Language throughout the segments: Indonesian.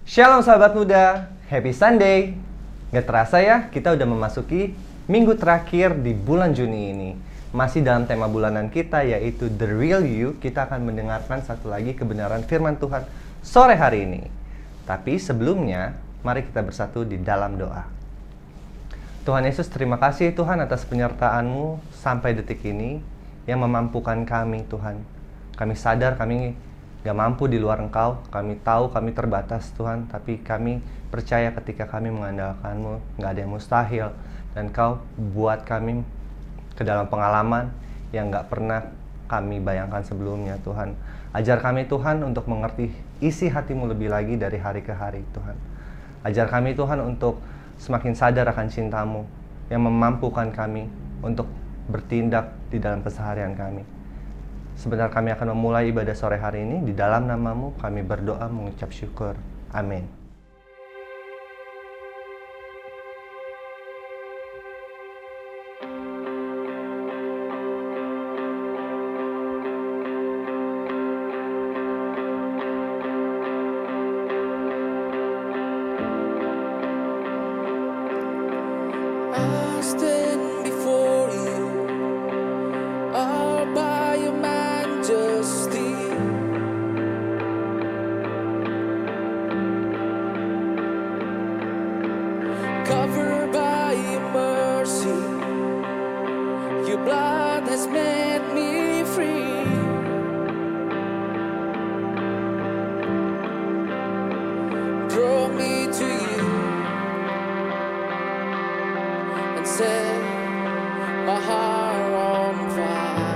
Shalom sahabat muda, Happy Sunday. Gak terasa ya, kita udah memasuki minggu terakhir di bulan Juni ini. Masih dalam tema bulanan kita yaitu The Real You. Kita akan mendengarkan satu lagi kebenaran firman Tuhan sore hari ini. Tapi sebelumnya, mari kita bersatu di dalam doa. Tuhan Yesus, terima kasih Tuhan atas penyertaan-Mu sampai detik ini yang memampukan kami Tuhan. Kami sadar kami gak mampu di luar Engkau, kami tahu kami terbatas Tuhan, tapi kami percaya ketika kami mengandalkan-Mu, gak ada yang mustahil. Dan Kau buat kami ke dalam pengalaman yang gak pernah kami bayangkan sebelumnya Tuhan. Ajar kami Tuhan untuk mengerti isi hati-Mu lebih lagi dari hari ke hari Tuhan. Ajar kami Tuhan untuk semakin sadar akan cinta-Mu yang memampukan kami untuk bertindak di dalam keseharian kami. Sebentar kami akan memulai ibadah sore hari ini. Di dalam nama-Mu kami berdoa mengucap syukur. Amin. Covered by your mercy, your blood has made me free. Draw me to you and set my heart on fire.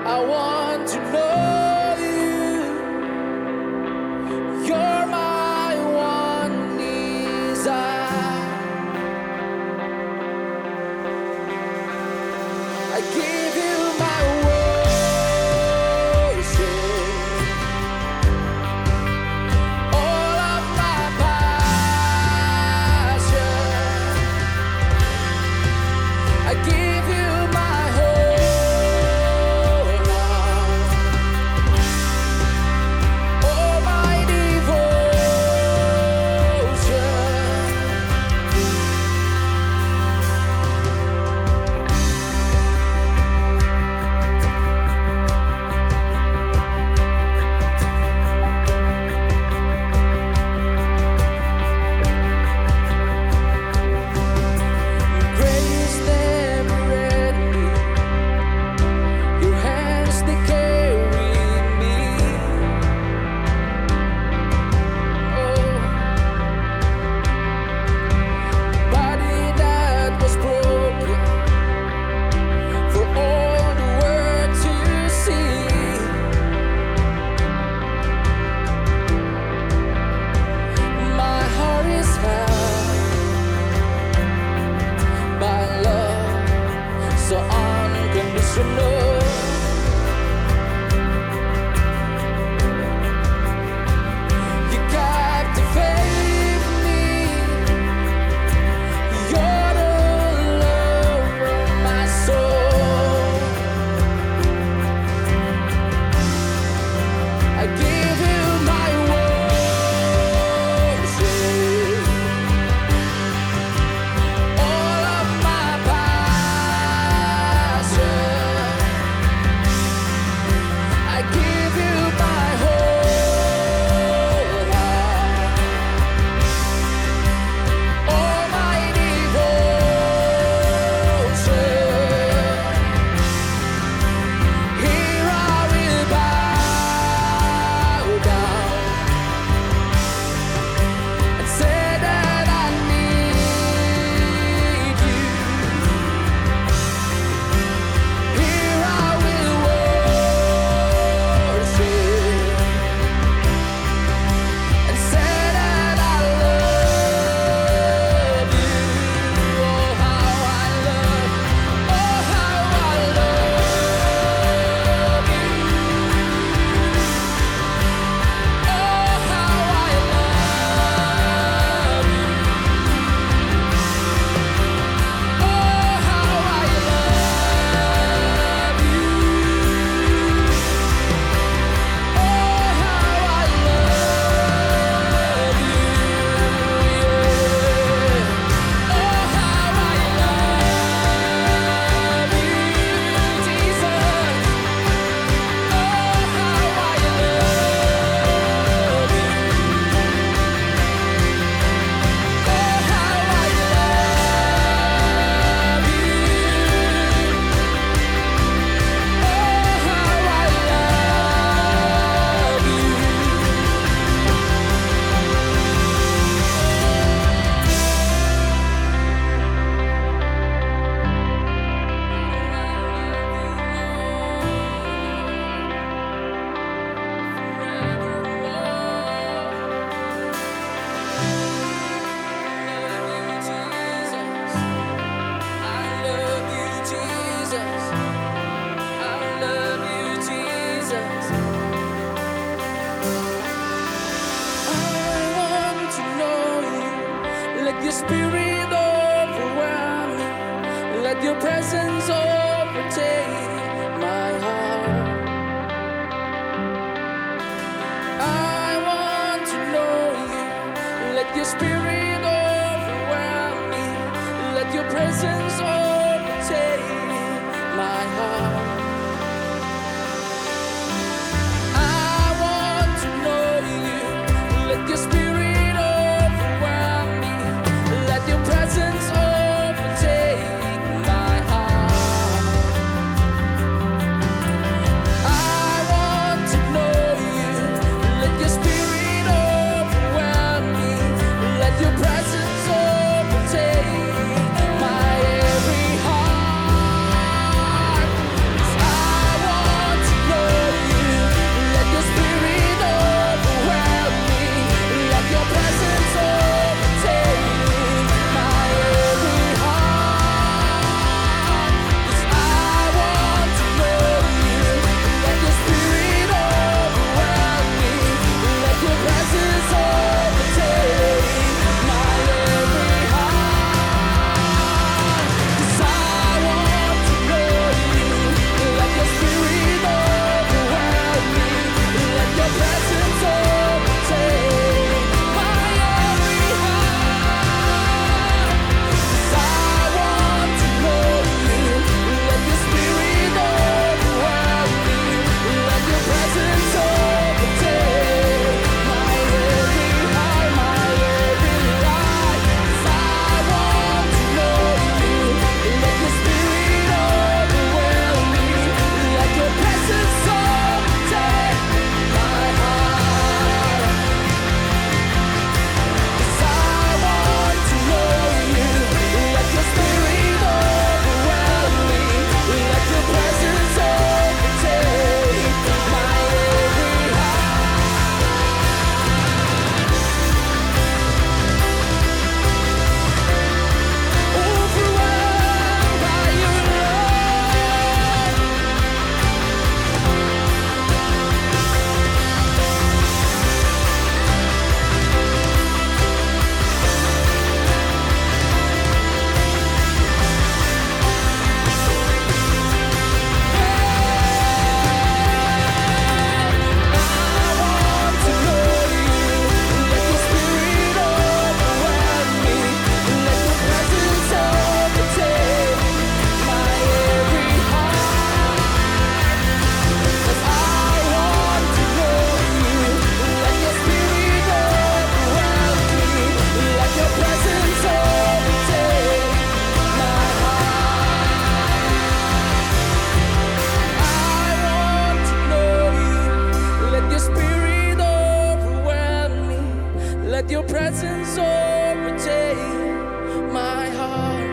I want to know you're my one desire. I give you my worship, all of my passion. I give you my whole heart. spirit overwhelm me. Let your presence overtake my heart. I want to know you. Let your spirit overwhelm me. Let your presence overtake my heart. I want to know you. Let your spirit overwhelm me. Let your presence overtake my every heart. 'Cause I want to know you. Let your spirit overwhelm me. Let your presence overtake my every heart. 'Cause I want to know you. Let your spirit overwhelm me. Let your presence overtake my every heart. 'Cause I want to know you. Let your spirit overwhelm me. Let your presence overtake my every heart. 'Cause I want to know you. Let your spirit overwhelm me. Let your presence overtake my every heart, my every life. 'Cause I want to know you. Let your spirit overwhelm me. Let your presence overtake my heart. 'Cause I want to know you. Let your spirit overwhelm me. Let your presence overtake my every heart. Overwhelmed by your love. I want to know you. Let your spirit overwhelm me. Let your presence overtake my every heart. 'Cause I want to know you. Let your spirit overwhelm me. Let your presence overtake my heart. I want to know you. Let your spirit overwhelm me. Let your presence overtake my heart.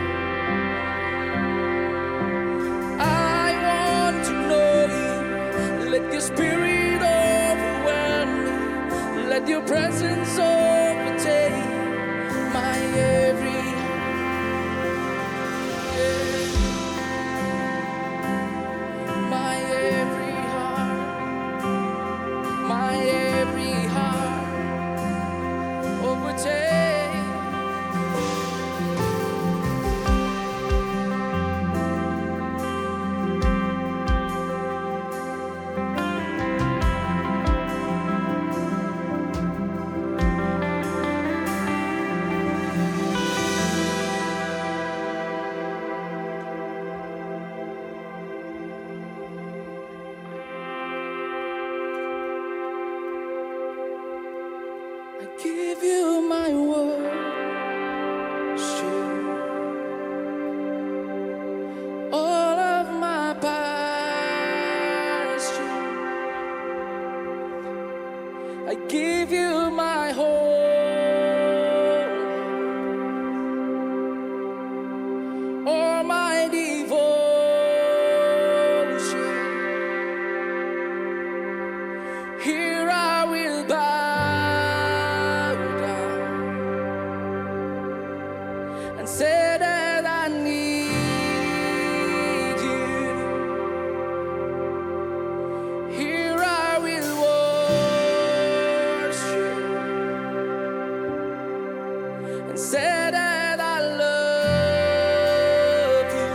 I want to know you. Let your spirit overwhelm me. Let your presence overtake my every my every heart, my every heart overtake. I give you my worship, all of my passion. I give you my whole, all my devotion. Here I will bow down and say that I need you. Here I will worship and say that I love you.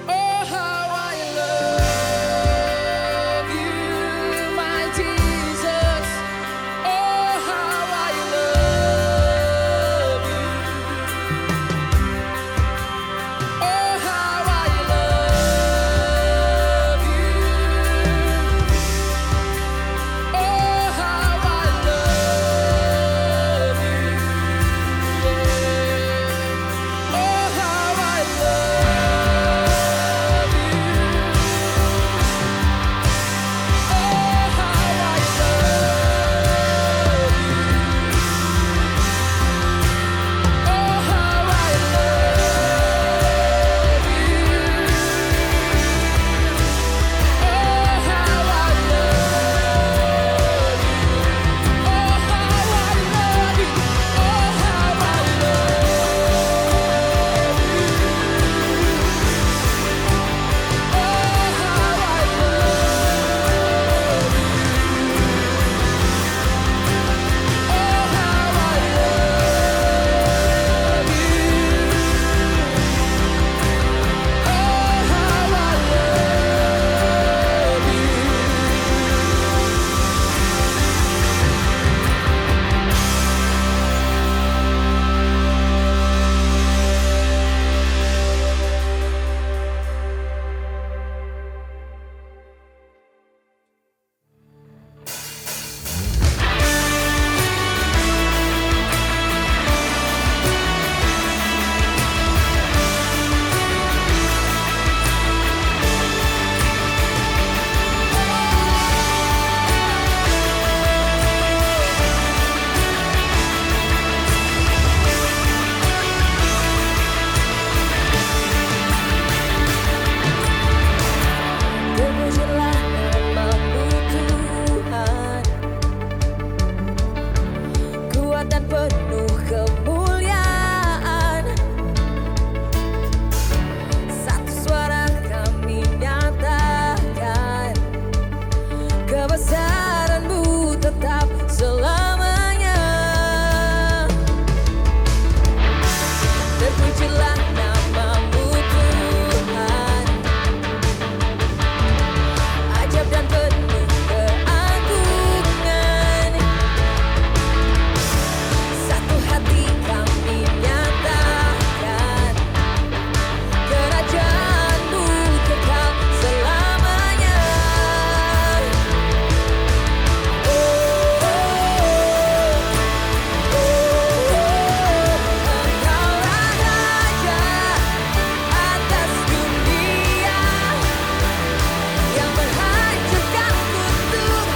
Oh, how I love Terpujilah namamu Tuhan, kuat dan penuh kemuliaan. Satu suara kami nyatakan, kebesaran-Mu tetap selamanya. Terpujilah namamu Tuhan, ajaib dan penuh keagungan. Satu hati kami nyatakan, kerajaan-Mu kekal selamanya. Oh, oh, oh, Engkaulah Raja atas dunia, yang menghancurkan kutuk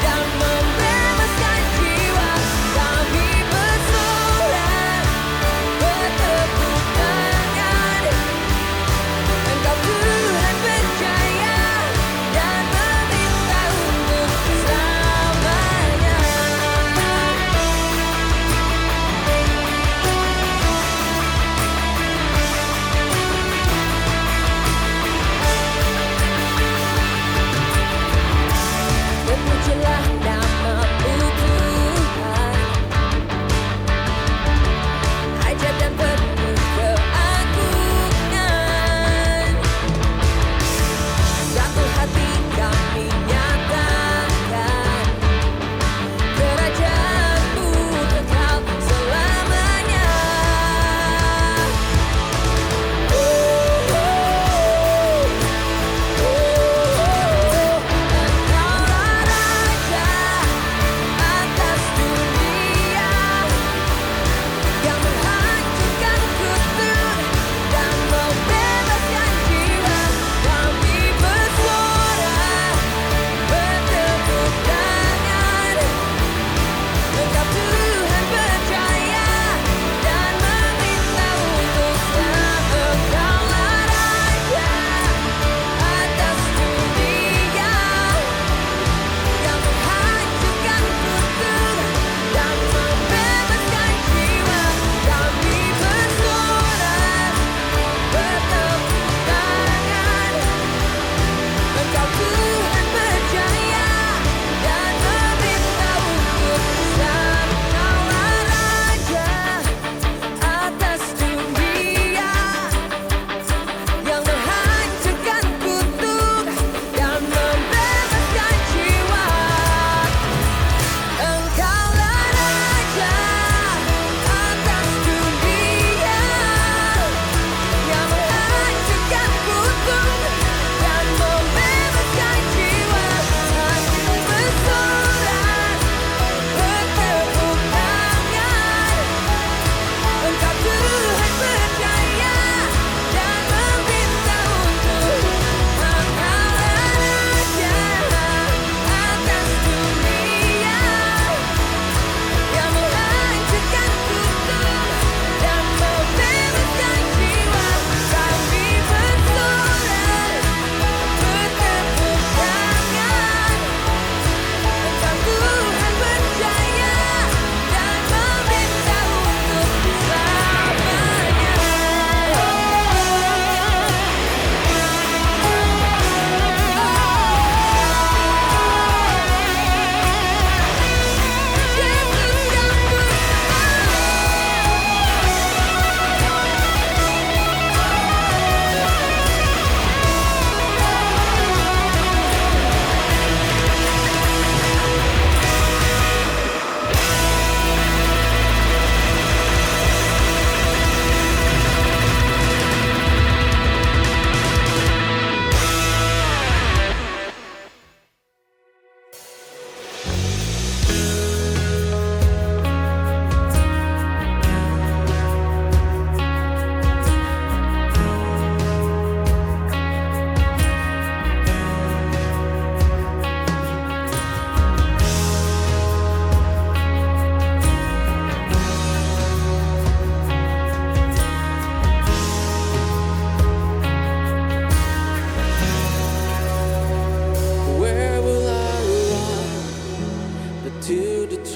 dan membebaskan jiwa. Kami bersorak bertepuk tangan, Engkau Tuhan percaya dan meminta untuk selamanya. Terpujilah namamu Tuhan, ajaib dan penuh keagungan. Satu hati kami nyatakan, kerajaan-Mu kekal selamanya. Oh, oh, oh, Engkaulah Raja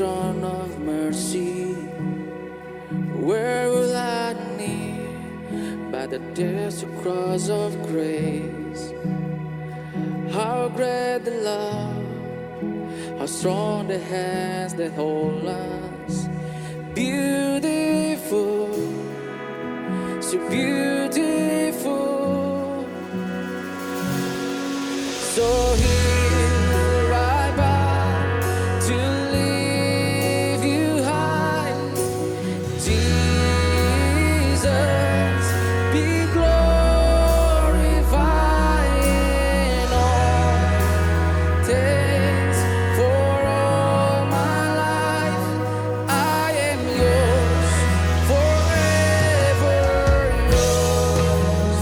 throne of mercy. Where will I kneel by the desert cross of grace? How great the love, how strong the hands that hold us. Beautiful, so beautiful. So here I bow to lift you high, Jesus, be glorified in all things. For all my life, I am yours, forever yours.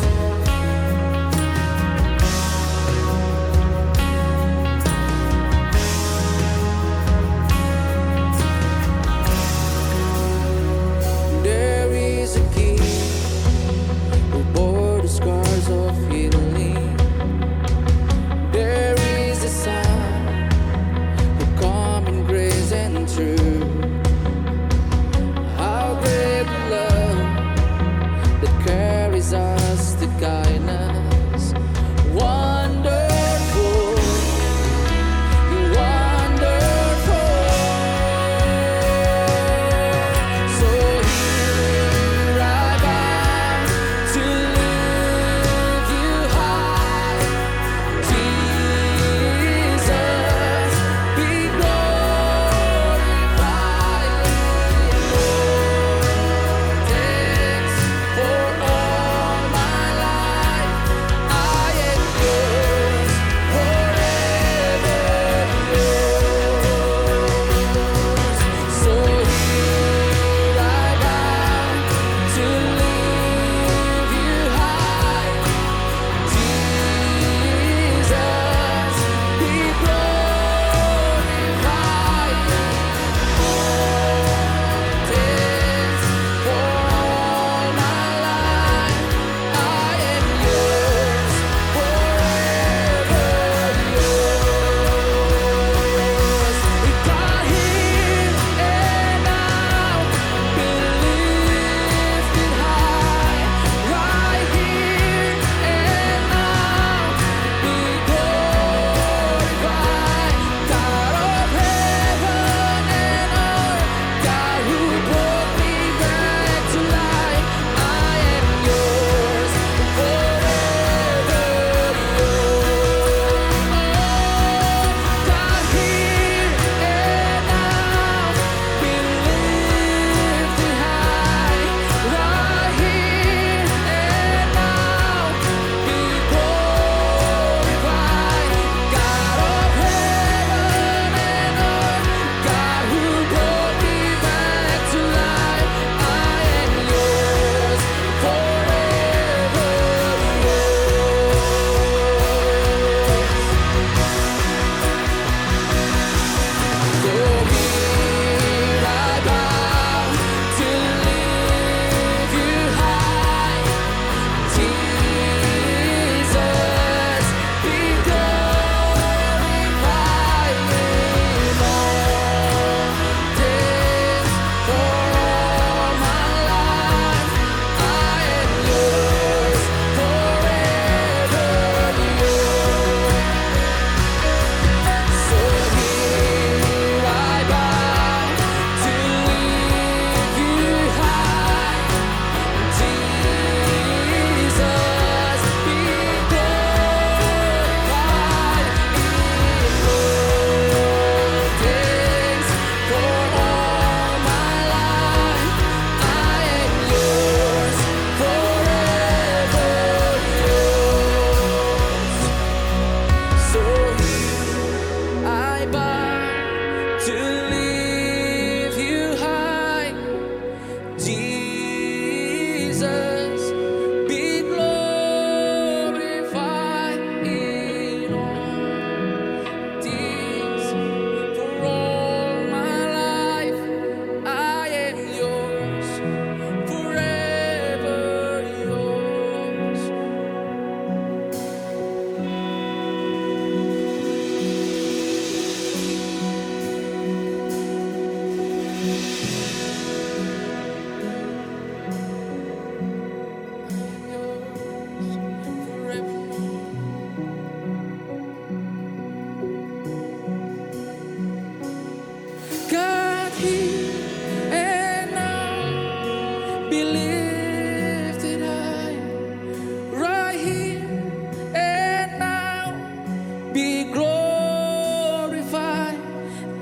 be glorified.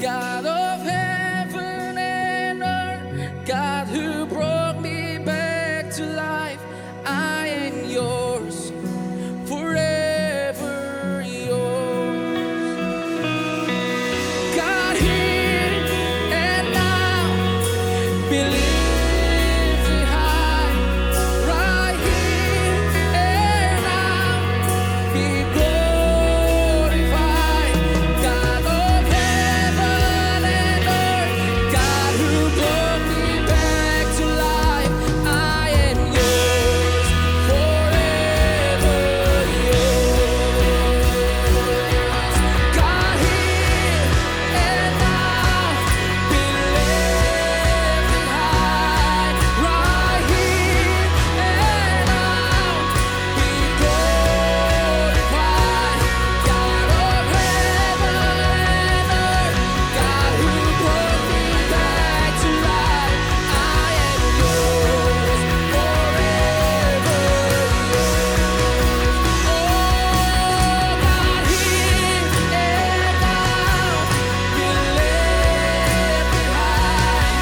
God of heaven and earth, God who brought me back to life, I am yours, forever yours. God, here and now, be lifted high, right here and now, be glorified. God of heaven and earth, God who brought me back to life, I am yours, forever yours. God, here and now, be lifted high, right here and now, be glorified. God of heaven and earth, God who brought me back to life, I am yours, forever yours. Oh, God, here and now, be lifted high,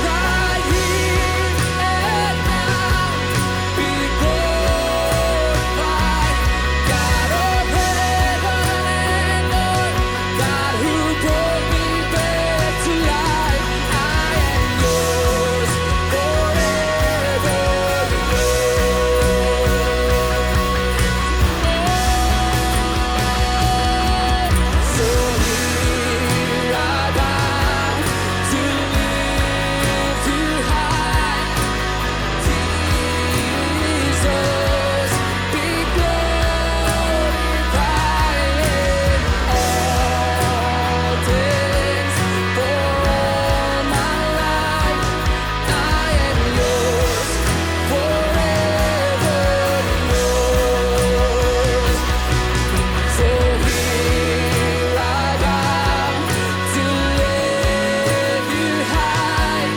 right here and now, be glorified. God of heaven and earth, God who brought me back to life, I am yours, forever yours. So here I bow to lift you high, Jesus, be glorified in all things. For all my life, I am yours, forever yours. So here I bow to lift you high,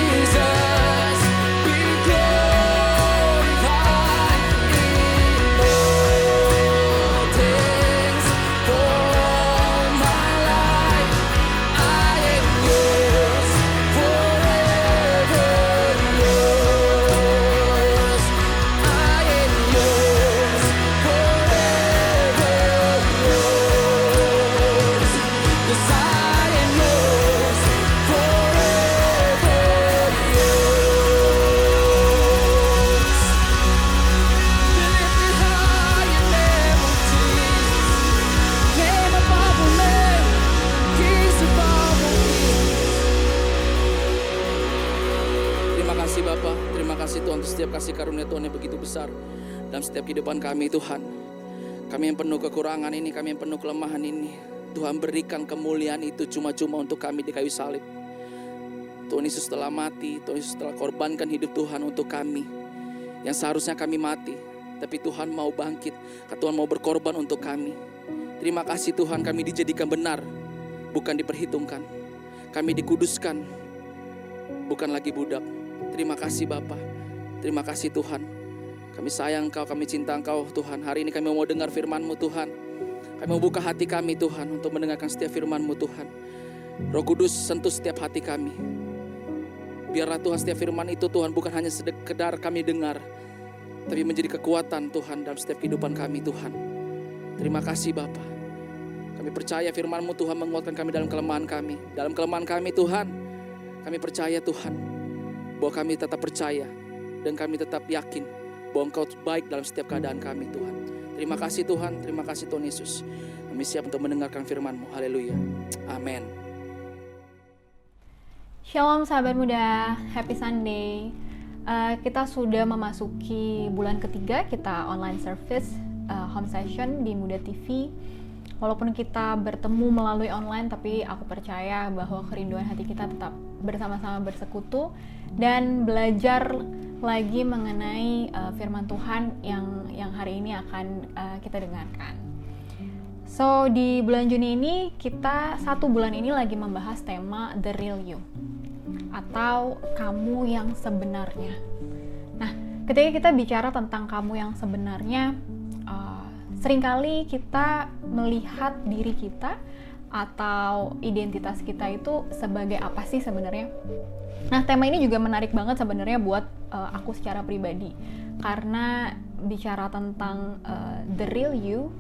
Jesus, be glorified in all things. For all my life, I am yours, forever yours. I am yours, forever yours. Yes, I am yours, forever yours. Be lifted high in name of Jesus. Name above all name, Kings above all kings. Terima kasih Bapa, terima kasih Tuhan untuk setiap kasih karunia Tuhan yang begitu besar dalam setiap kehidupan kami Tuhan. Kami yang penuh kekurangan ini, kami yang penuh kelemahan ini, Tuhan berikan kemuliaan itu cuma-cuma untuk kami di kayu salib. Tuhan Yesus telah mati, Tuhan Yesus telah korbankan hidup Tuhan untuk kami. Yang seharusnya kami mati, tapi Tuhan mau bangkit, Tuhan mau berkorban untuk kami. Terima kasih Tuhan, kami dijadikan benar, bukan diperhitungkan. Kami dikuduskan, bukan lagi budak. Terima kasih Bapa, terima kasih Tuhan. Kami sayang Engkau, kami cinta Engkau Tuhan. Hari ini kami mau dengar firman-Mu Tuhan. Kami mau buka hati kami Tuhan untuk mendengarkan setiap firman-Mu Tuhan. Roh Kudus sentuh setiap hati kami. Biarlah Tuhan setiap firman itu Tuhan bukan hanya sekedar kami dengar, tapi menjadi kekuatan Tuhan dalam setiap kehidupan kami Tuhan. Terima kasih Bapa. Kami percaya firman-Mu Tuhan menguatkan kami dalam kelemahan kami. Dalam kelemahan kami Tuhan, kami percaya Tuhan bahwa kami tetap percaya dan kami tetap yakin bahwa Engkau baik dalam setiap keadaan kami Tuhan. Terima kasih Tuhan, terima kasih Tuhan Yesus. Kami siap untuk mendengarkan firman-Mu. Haleluya. Amin. Shalom sahabat muda, happy Sunday. Kita sudah memasuki bulan ketiga kita online service home session di Muda TV. Walaupun kita bertemu melalui online, tapi aku percaya bahwa kerinduan hati kita tetap bersama-sama bersekutu dan belajar lagi mengenai firman Tuhan yang hari ini akan kita dengarkan. So di bulan Juni ini kita satu bulan ini lagi membahas tema The Real You atau kamu yang sebenarnya. Nah, ketika kita bicara tentang kamu yang sebenarnya, seringkali kita melihat diri kita atau identitas kita itu sebagai apa sih sebenarnya. Nah, tema ini juga menarik banget sebenarnya buat aku secara pribadi, karena bicara tentang the real you,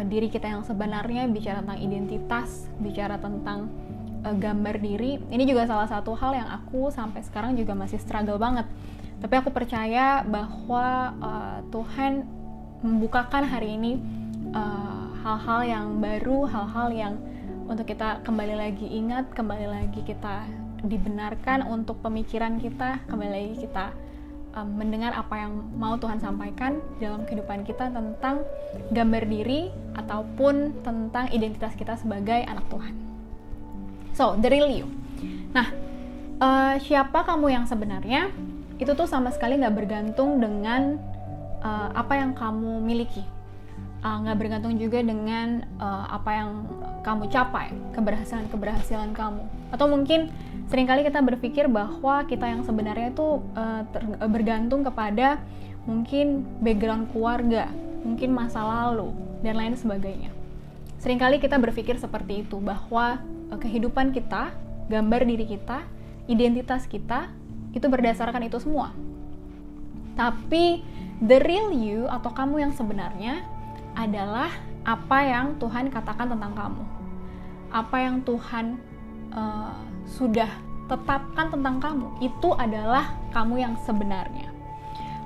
diri kita yang sebenarnya, bicara tentang identitas, bicara tentang gambar diri. Ini juga salah satu hal yang aku sampai sekarang juga masih struggle banget. Tapi aku percaya bahwa Tuhan membukakan hari ini hal-hal yang baru, hal-hal yang untuk kita kembali lagi ingat, kembali lagi kita dibenarkan untuk pemikiran kita, kembali lagi kita mendengar apa yang mau Tuhan sampaikan dalam kehidupan kita tentang gambar diri ataupun tentang identitas kita sebagai anak Tuhan. So, the real you. Nah, siapa kamu yang sebenarnya? Itu tuh sama sekali nggak bergantung dengan apa yang kamu miliki, nggak bergantung juga dengan apa yang kamu capai, keberhasilan kamu. Atau mungkin seringkali kita berpikir bahwa kita yang sebenarnya itu bergantung kepada mungkin background keluarga, mungkin masa lalu, dan lain sebagainya. Seringkali kita berpikir seperti itu, bahwa kehidupan kita, gambar diri kita, identitas kita, itu berdasarkan itu semua. Tapi the real you atau kamu yang sebenarnya adalah apa yang Tuhan katakan tentang kamu, apa yang Tuhan sudah tetapkan tentang kamu, itu adalah kamu yang sebenarnya.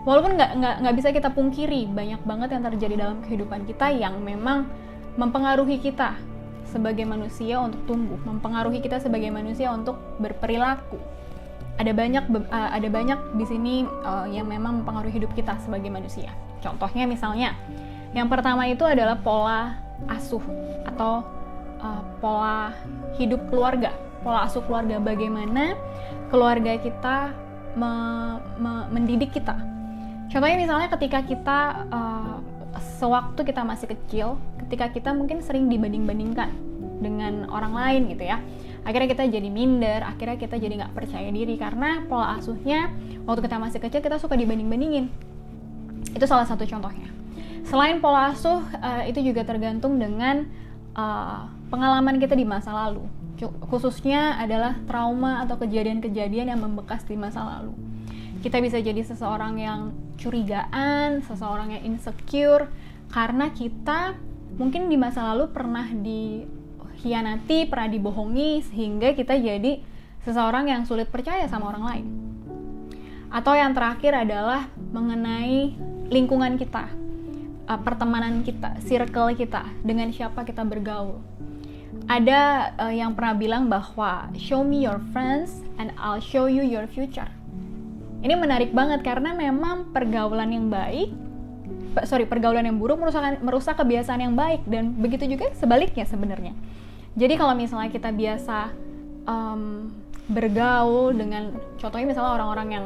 Walaupun nggak bisa kita pungkiri, banyak banget yang terjadi dalam kehidupan kita yang memang mempengaruhi kita sebagai manusia untuk tumbuh, mempengaruhi kita sebagai manusia untuk berperilaku. Ada banyak di sini yang memang mempengaruhi hidup kita sebagai manusia. Contohnya misalnya, yang pertama itu adalah pola asuh atau pola hidup keluarga, pola asuh keluarga. Bagaimana keluarga kita mendidik kita. Contohnya misalnya ketika kita sewaktu kita masih kecil, ketika kita mungkin sering dibanding-bandingkan dengan orang lain gitu ya. Akhirnya kita jadi minder, akhirnya kita jadi nggak percaya diri karena pola asuhnya waktu kita masih kecil kita suka dibanding-bandingin. Itu salah satu contohnya. Selain pola asuh, itu juga tergantung dengan pengalaman kita di masa lalu. Khususnya adalah trauma atau kejadian-kejadian yang membekas di masa lalu. Kita bisa jadi seseorang yang curigaan, seseorang yang insecure, karena kita mungkin di masa lalu pernah dikhianati, pernah dibohongi, sehingga kita jadi seseorang yang sulit percaya sama orang lain. Atau yang terakhir adalah mengenai lingkungan kita, pertemanan kita, circle kita, dengan siapa kita bergaul. Ada yang pernah bilang bahwa show me your friends and I'll show you your future. Ini menarik banget karena memang pergaulan yang buruk merusak kebiasaan yang baik, dan begitu juga sebaliknya sebenarnya. Jadi kalau misalnya kita biasa bergaul dengan, contohnya misalnya orang-orang yang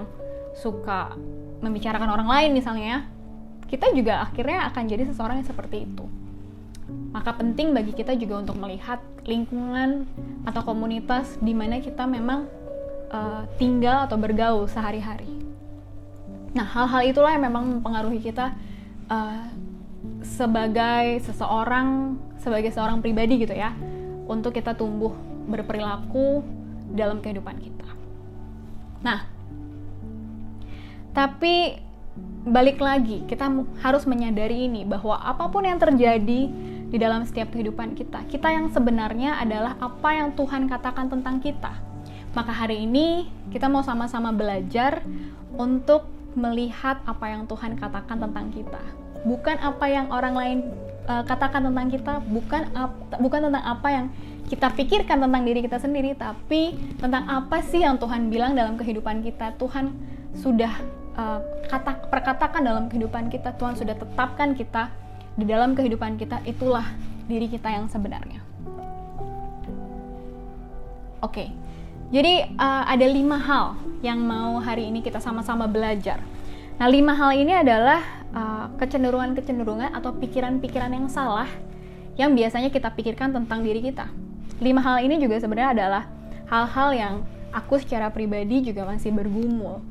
suka membicarakan orang lain misalnya, kita juga akhirnya akan jadi seseorang yang seperti itu. Maka penting bagi kita juga untuk melihat lingkungan atau komunitas di mana kita memang tinggal atau bergaul sehari-hari. Nah, hal-hal itulah yang memang mempengaruhi kita sebagai seorang pribadi gitu ya, untuk kita tumbuh berperilaku dalam kehidupan kita. Nah, tapi balik lagi, kita harus menyadari ini, bahwa apapun yang terjadi di dalam setiap kehidupan kita, kita yang sebenarnya adalah apa yang Tuhan katakan tentang kita. Maka hari ini kita mau sama-sama belajar untuk melihat apa yang Tuhan katakan tentang kita. Bukan apa yang orang lain katakan tentang kita, bukan tentang apa yang kita pikirkan tentang diri kita sendiri, tapi tentang apa sih yang Tuhan bilang dalam kehidupan kita. Tuhan sudah perkatakan dalam kehidupan kita, Tuhan sudah tetapkan kita di dalam kehidupan kita, itulah diri kita yang sebenarnya. Oke. Jadi ada 5 hal yang mau hari ini kita sama-sama belajar. Nah, 5 hal ini adalah kecenderungan-kecenderungan atau pikiran-pikiran yang salah yang biasanya kita pikirkan tentang diri kita. 5 hal ini juga sebenarnya adalah hal-hal yang aku secara pribadi juga masih bergumul.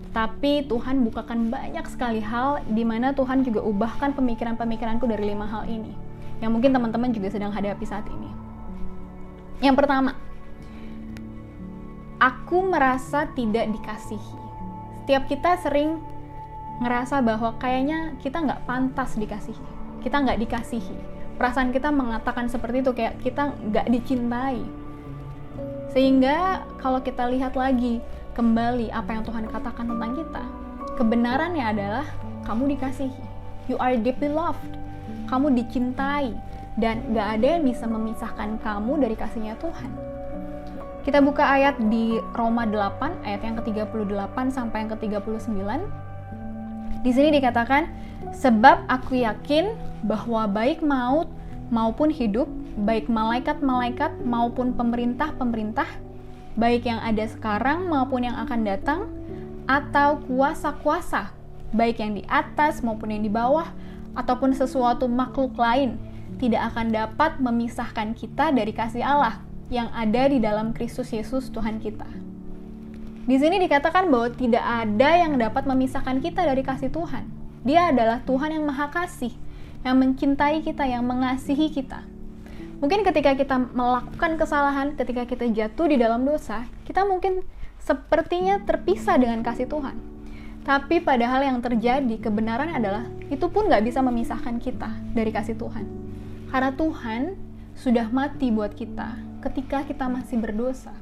Tapi Tuhan bukakan banyak sekali hal di mana Tuhan juga ubahkan pemikiran-pemikiranku dari 5 hal ini. Yang mungkin teman-teman juga sedang hadapi saat ini. Yang pertama, aku merasa tidak dikasihi. Setiap kita sering ngerasa bahwa kayaknya kita nggak pantas dikasihi. Kita nggak dikasihi. Perasaan kita mengatakan seperti itu, kayak kita nggak dicintai. Sehingga kalau kita lihat lagi kembali apa yang Tuhan katakan tentang kita, kebenarannya adalah kamu dikasihi, you are deeply loved, kamu dicintai, dan gak ada yang bisa memisahkan kamu dari kasihnya Tuhan. Kita buka ayat di Roma 8 ayat yang ke-38 sampai yang ke-39. Di sini dikatakan, sebab aku yakin bahwa baik maut maupun hidup, baik malaikat-malaikat maupun pemerintah-pemerintah, baik yang ada sekarang maupun yang akan datang, atau kuasa-kuasa, baik yang di atas maupun yang di bawah, ataupun sesuatu makhluk lain, tidak akan dapat memisahkan kita dari kasih Allah yang ada di dalam Kristus Yesus Tuhan kita. Di sini dikatakan bahwa tidak ada yang dapat memisahkan kita dari kasih Tuhan. Dia adalah Tuhan yang Maha Kasih, yang mencintai kita, yang mengasihi kita. Mungkin ketika kita melakukan kesalahan, ketika kita jatuh di dalam dosa, kita mungkin sepertinya terpisah dengan kasih Tuhan. Tapi padahal yang terjadi, kebenaran adalah itu pun gak bisa memisahkan kita dari kasih Tuhan. Karena Tuhan sudah mati buat kita ketika kita masih berdosa.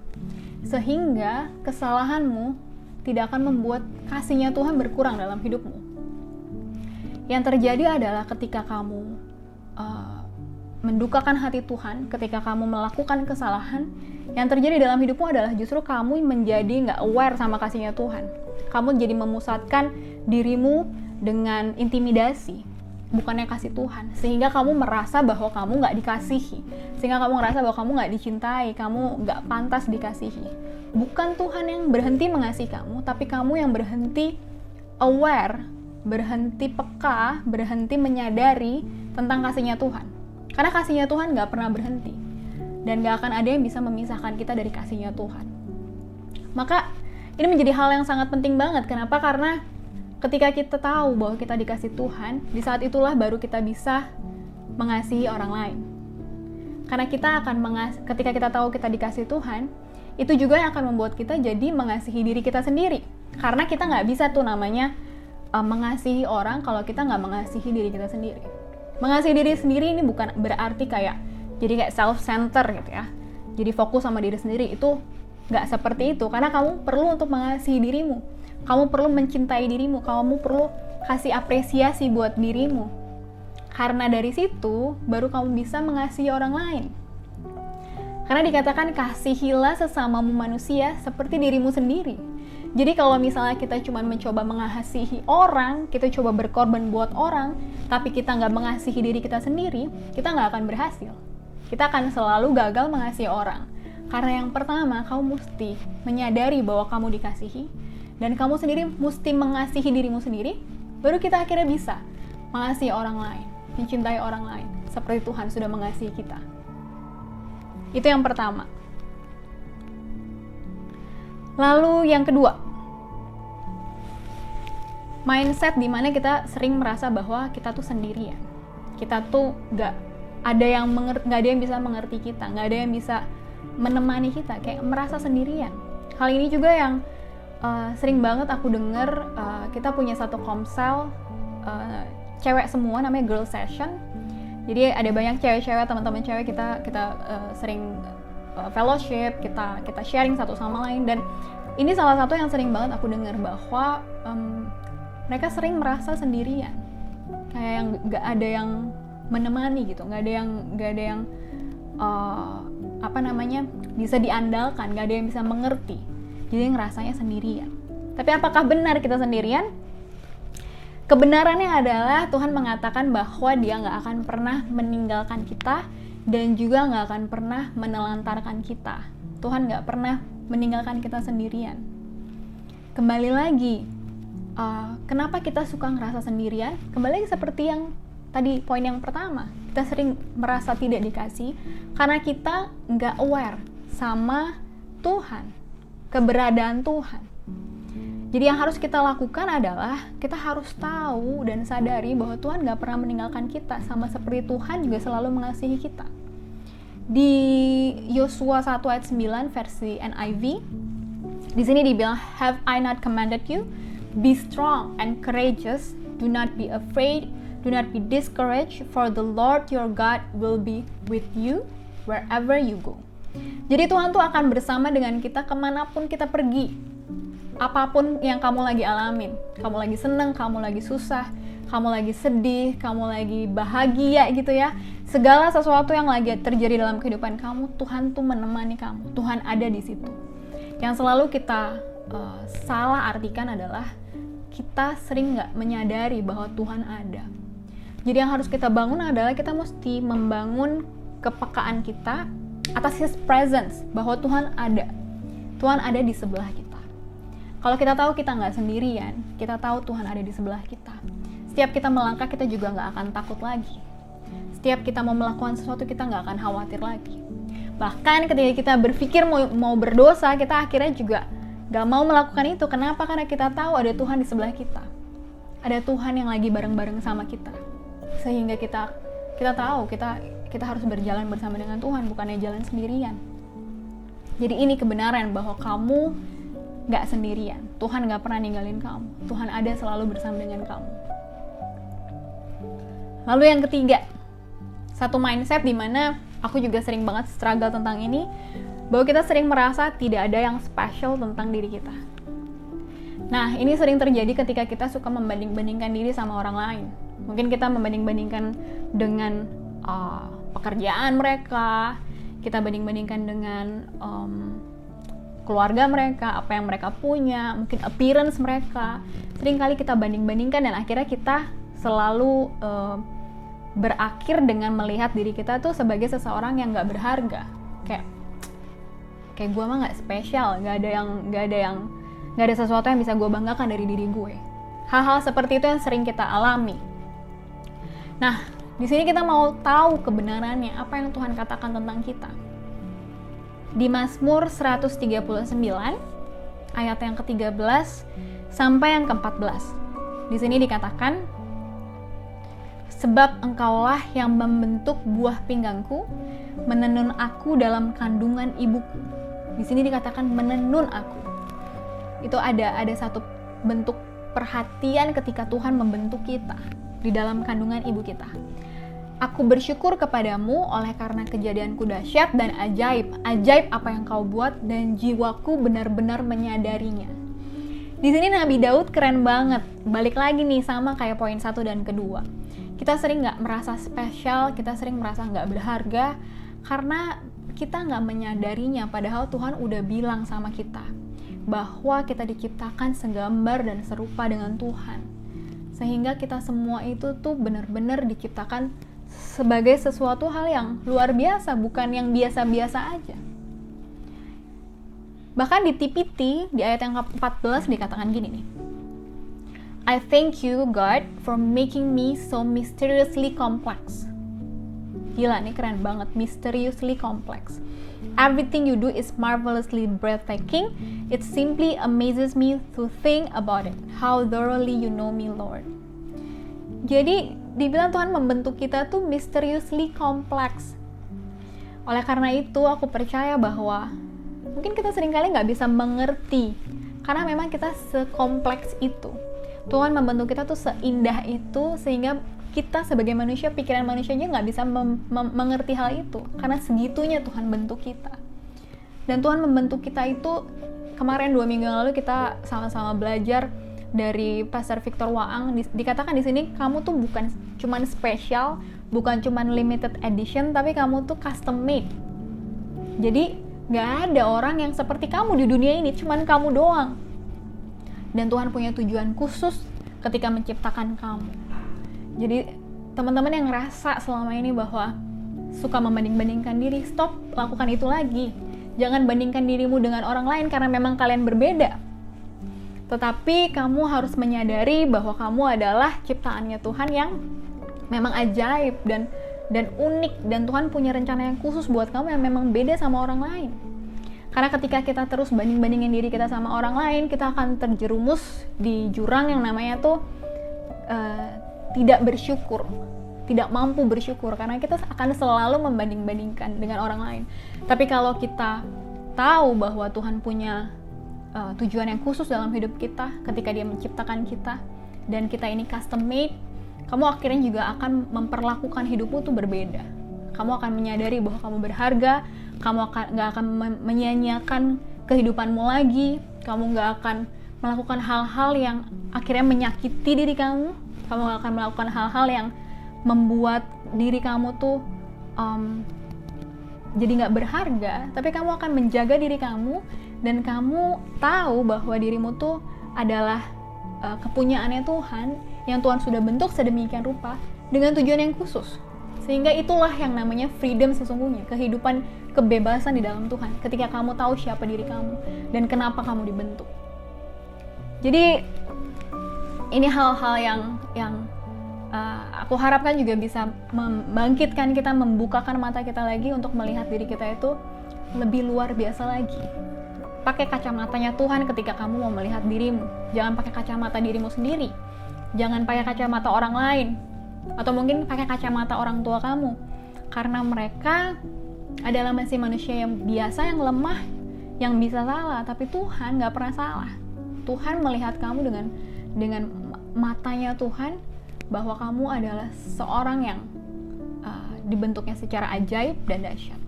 Sehingga kesalahanmu tidak akan membuat kasihnya Tuhan berkurang dalam hidupmu. Yang terjadi adalah ketika kamu mendukakan hati Tuhan, ketika kamu melakukan kesalahan, yang terjadi dalam hidupmu adalah justru kamu menjadi nggak aware sama kasihnya Tuhan. Kamu jadi memusatkan dirimu dengan intimidasi, bukannya kasih Tuhan, sehingga kamu merasa bahwa kamu nggak dikasihi, sehingga kamu merasa bahwa kamu nggak dicintai, kamu nggak pantas dikasihi. Bukan Tuhan yang berhenti mengasihi kamu, tapi kamu yang berhenti aware, berhenti peka, berhenti menyadari tentang kasihnya Tuhan. Karena kasihnya Tuhan gak pernah berhenti. Dan gak akan ada yang bisa memisahkan kita dari kasihnya Tuhan. Maka ini menjadi hal yang sangat penting banget. Kenapa? Karena ketika kita tahu bahwa kita dikasih Tuhan, di saat itulah baru kita bisa mengasihi orang lain. Karena kita akan ketika kita tahu kita dikasih Tuhan, itu juga yang akan membuat kita jadi mengasihi diri kita sendiri. Karena kita gak bisa tuh namanya mengasihi orang kalau kita gak mengasihi diri kita sendiri. Mengasihi diri sendiri ini bukan berarti kayak self-center gitu ya. Jadi fokus sama diri sendiri, itu nggak seperti itu. Karena kamu perlu untuk mengasihi dirimu. Kamu perlu mencintai dirimu. Kamu perlu kasih apresiasi buat dirimu. Karena dari situ baru kamu bisa mengasihi orang lain. Karena dikatakan kasihilah sesamamu manusia seperti dirimu sendiri. Jadi kalau misalnya kita cuma mencoba mengasihi orang, kita coba berkorban buat orang, tapi kita nggak mengasihi diri kita sendiri, kita nggak akan berhasil. Kita akan selalu gagal mengasihi orang. Karena yang pertama, kamu mesti menyadari bahwa kamu dikasihi, dan kamu sendiri mesti mengasihi dirimu sendiri, baru kita akhirnya bisa mengasihi orang lain, mencintai orang lain, seperti Tuhan sudah mengasihi kita. Itu yang pertama. Lalu yang kedua, mindset dimana kita sering merasa bahwa kita tuh sendirian. Kita tuh nggak ada yang bisa mengerti kita, nggak ada yang bisa menemani kita, kayak merasa sendirian. Hal ini juga yang sering banget aku denger. Kita punya satu komsel cewek semua, namanya Girl Session. Jadi ada banyak cewek-cewek, teman-teman cewek, kita sering fellowship, kita sharing satu sama lain. Dan ini salah satu yang sering banget aku dengar, bahwa mereka sering merasa sendirian, kayak yang nggak ada yang menemani gitu, nggak ada yang bisa diandalkan, nggak ada yang bisa mengerti. Jadi ngerasanya sendirian. Tapi apakah benar kita sendirian? Kebenarannya adalah Tuhan mengatakan bahwa Dia nggak akan pernah meninggalkan kita, dan juga nggak akan pernah menelantarkan kita. Tuhan nggak pernah meninggalkan kita sendirian. Kembali lagi, kenapa kita suka ngerasa sendirian? Kembali lagi seperti yang tadi, poin yang pertama, kita sering merasa tidak dikasih karena kita nggak aware sama Tuhan, keberadaan Tuhan. Jadi yang harus kita lakukan adalah kita harus tahu dan sadari bahwa Tuhan gak pernah meninggalkan kita, sama seperti Tuhan juga selalu mengasihi kita. Di Yosua 1 ayat 9 versi NIV, di sini dibilang, "Have I not commanded you? Be strong and courageous, do not be afraid, do not be discouraged, for the Lord your God will be with you wherever you go." Jadi Tuhan tuh akan bersama dengan kita kemanapun kita pergi. Apapun yang kamu lagi alamin, kamu lagi seneng, kamu lagi susah, kamu lagi sedih, kamu lagi bahagia gitu ya. Segala sesuatu yang lagi terjadi dalam kehidupan kamu, Tuhan tuh menemani kamu. Tuhan ada di situ. Yang selalu kita salah artikan adalah kita sering nggak menyadari bahwa Tuhan ada. Jadi yang harus kita bangun adalah kita mesti membangun kepekaan kita atas His presence, bahwa Tuhan ada. Tuhan ada di sebelah kita. Kalau kita tahu kita nggak sendirian, kita tahu Tuhan ada di sebelah kita. Setiap kita melangkah, kita juga nggak akan takut lagi. Setiap kita mau melakukan sesuatu, kita nggak akan khawatir lagi. Bahkan ketika kita berpikir mau berdosa, kita akhirnya juga nggak mau melakukan itu. Kenapa? Karena kita tahu ada Tuhan di sebelah kita. Ada Tuhan yang lagi bareng-bareng sama kita. Sehingga kita tahu kita harus berjalan bersama dengan Tuhan, bukannya jalan sendirian. Jadi ini kebenaran bahwa kamu gak sendirian. Tuhan gak pernah ninggalin kamu. Tuhan ada selalu bersama dengan kamu. Lalu yang ketiga, satu mindset di mana aku juga sering banget struggle tentang ini, bahwa kita sering merasa tidak ada yang special tentang diri kita. Nah, ini sering terjadi ketika kita suka membanding-bandingkan diri sama orang lain. Mungkin kita membanding-bandingkan dengan pekerjaan mereka, kita banding-bandingkan dengan keluarga mereka, apa yang mereka punya, mungkin appearance mereka. Seringkali kita banding-bandingkan dan akhirnya kita selalu berakhir dengan melihat diri kita tuh sebagai seseorang yang nggak berharga. Kayak gue mah nggak spesial, nggak ada sesuatu yang bisa gue banggakan dari diri gue. Hal-hal seperti itu yang sering kita alami. Nah, di sini kita mau tahu kebenarannya, apa yang Tuhan katakan tentang kita. Di Mazmur 139 ayat yang ke-13 sampai yang ke-14. Di sini dikatakan, "Sebab Engkaulah yang membentuk buah pinggangku, menenun aku dalam kandungan ibuku." Di sini dikatakan menenun aku. Itu ada satu bentuk perhatian ketika Tuhan membentuk kita di dalam kandungan ibu kita. "Aku bersyukur kepadamu oleh karena kejadianku dahsyat dan ajaib. Ajaib apa yang kau buat dan jiwaku benar-benar menyadarinya." Di sini Nabi Daud keren banget. Balik lagi nih sama kayak poin 1 dan kedua. Kita sering nggak merasa spesial, kita sering merasa nggak berharga karena kita nggak menyadarinya. Padahal Tuhan udah bilang sama kita bahwa kita diciptakan segambar dan serupa dengan Tuhan. Sehingga kita semua itu tuh benar-benar diciptakan sebagai sesuatu hal yang luar biasa, bukan yang biasa-biasa aja. Bahkan di TPT, di ayat yang ke-14 dikatakan gini nih. "I thank you, God, for making me so mysteriously complex." Gila, nih keren banget, mysteriously complex. "Everything you do is marvelously breathtaking. It simply amazes me to think about it. How thoroughly you know me, Lord." Jadi, dibilang Tuhan membentuk kita tuh mysteriously complex. Oleh karena itu, aku percaya bahwa mungkin kita seringkali nggak bisa mengerti, karena memang kita sekompleks itu. Tuhan membentuk kita tuh seindah itu, sehingga kita sebagai manusia, pikiran manusia aja nggak bisa mengerti hal itu, karena segitunya Tuhan bentuk kita. Dan Tuhan membentuk kita itu, kemarin 2 minggu yang lalu kita sama-sama belajar dari Pastor Victor Waang, dikatakan di sini kamu tuh bukan cuman spesial, bukan cuman limited edition, tapi kamu tuh custom made. Jadi nggak ada orang yang seperti kamu di dunia ini, cuman kamu doang. Dan Tuhan punya tujuan khusus ketika menciptakan kamu. Jadi teman-teman yang ngerasa selama ini bahwa suka membanding-bandingkan diri, stop lakukan itu lagi. Jangan bandingkan dirimu dengan orang lain karena memang kalian berbeda. Tetapi kamu harus menyadari bahwa kamu adalah ciptaannya Tuhan yang memang ajaib dan unik, dan Tuhan punya rencana yang khusus buat kamu yang memang beda sama orang lain. Karena ketika kita terus banding-bandingin diri kita sama orang lain, kita akan terjerumus di jurang yang namanya tuh tidak bersyukur, tidak mampu bersyukur, karena kita akan selalu membanding-bandingkan dengan orang lain. Tapi kalau kita tahu bahwa Tuhan punya tujuan yang khusus dalam hidup kita ketika Dia menciptakan kita, dan kita ini custom made, kamu akhirnya juga akan memperlakukan hidupmu tuh berbeda. Kamu akan menyadari bahwa kamu berharga, kamu nggak akan menyia-nyiakan kehidupanmu lagi, kamu nggak akan melakukan hal-hal yang akhirnya menyakiti diri kamu, kamu nggak akan melakukan hal-hal yang membuat diri kamu tuh jadi nggak berharga, tapi kamu akan menjaga diri kamu, dan kamu tahu bahwa dirimu tuh adalah kepunyaannya Tuhan, yang Tuhan sudah bentuk sedemikian rupa dengan tujuan yang khusus. Sehingga itulah yang namanya freedom sesungguhnya, kehidupan kebebasan di dalam Tuhan, ketika kamu tahu siapa diri kamu dan kenapa kamu dibentuk. Jadi ini hal-hal yang aku harapkan juga bisa membangkitkan kita, membukakan mata kita lagi untuk melihat diri kita itu lebih luar biasa lagi. Pakai kacamatanya Tuhan ketika kamu mau melihat dirimu. Jangan pakai kacamata dirimu sendiri. Jangan pakai kacamata orang lain. Atau mungkin pakai kacamata orang tua kamu. Karena mereka adalah masih manusia yang biasa, yang lemah, yang bisa salah. Tapi Tuhan gak pernah salah. Tuhan melihat kamu dengan matanya Tuhan, bahwa kamu adalah seorang yang dibentuknya secara ajaib dan dahsyat.